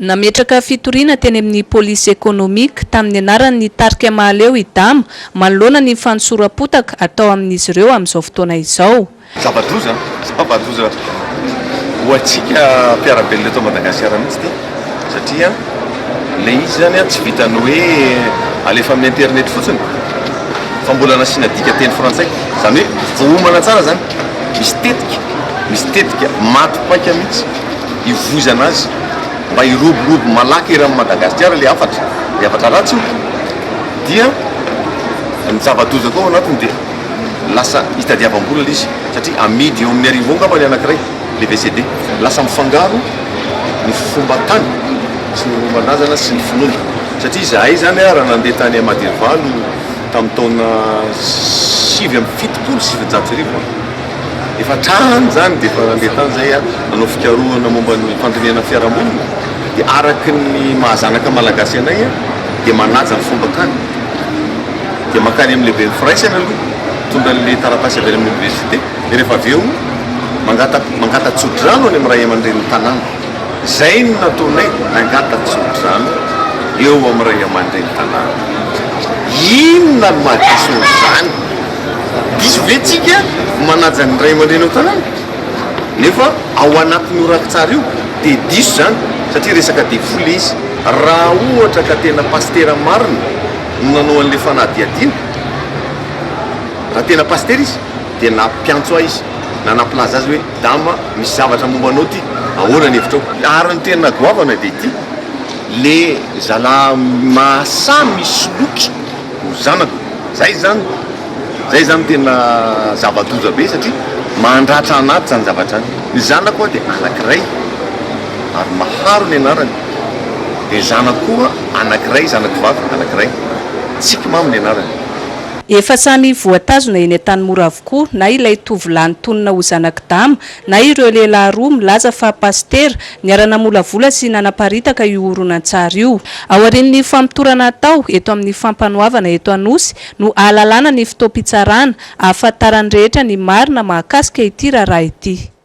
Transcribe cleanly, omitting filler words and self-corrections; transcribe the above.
Nametraka fitoriana teny amin'ny polisy ekonomika tamin'ny anaran'ny tarika mahaleo idama manoloana ny fanosorapotaka atao amin'izy ireo amin'izao fotoana izao. Zava-doza hoatsika mpiarabelona eto Madagasikara mihitsy ty satria le izy zany tsy vitany hoe alefa amin'ny internet fotsiny fa mbola nasiana dika teny frantsay zany hoe vohomana tsara zany misy tetika matipaika mihitsy ivozana azy mba iroborobo malaky ery amin'ny Madagasikara le afatra ratsy dia ny zava-doza koa anatiny dia lasa hitadiavam-bola izy satria amidy eo amin'ny arivo angamba ny anankiray le VCD lasa mifangaro ny fomba tany sy ny rombanazana sy ny finoana satria zahay zany raha nandeha tany Madirivalo tamin'ny taona 7 efa trany zany dia efa nandeha tany zay nanao fikarohana momba ny fandrinena fiarahamonina dia araky ny mahazanaka malagasy anay dia manaja ny fomba tany dia makany amin'ny lehibe firaisana aloha tonga le taratasy avy amin'ny université dia rehefa avy eo mangata-tsodrano any amin'ny ray aman-dreny tanàna zay no nataonay mangata-tsodrano eo amin'ny ray aman-dreny tanàna inona no mahadiso zany diso ve tsika manaja ny ray aman-dreny eo tanàna nefa ao anatin'ny orakitsara io dia diso zany satria resaka devoly izy raha ohatra ka tena pastera marina no nanao an'le fanadiadiana raha tena pastera izy dia nampiantso ahy izy na nampilaza azy hoe dama misy zavatra mombanao ty ahoana ny hevitrao ary ny tena goavana dia ity le zala masa misy loky ho zanako zay zany tena zava-doza be satria mandratra anaty zany zavatra any ny zanako dia anankiray ary maharo ny anarany dia zanako koa anankiray zanako vavy anankiray tsika mamy ny anarany. Efa samy voatazona eny an-tanimora avokoa na ilay tovolahy ntonona ho zanak'dama na ireo lehilahy roa milaza fa pastera niara-namolavola sy nanaparitaka io horonan-tsary io. Aorian'ny fampitorana atao eto amin'ny fampanoavana eto Anosy no ahalalana ny fotoam-pitsarana ahafantaran'ny rehetra ny marina mahakasika ity raharaha ity.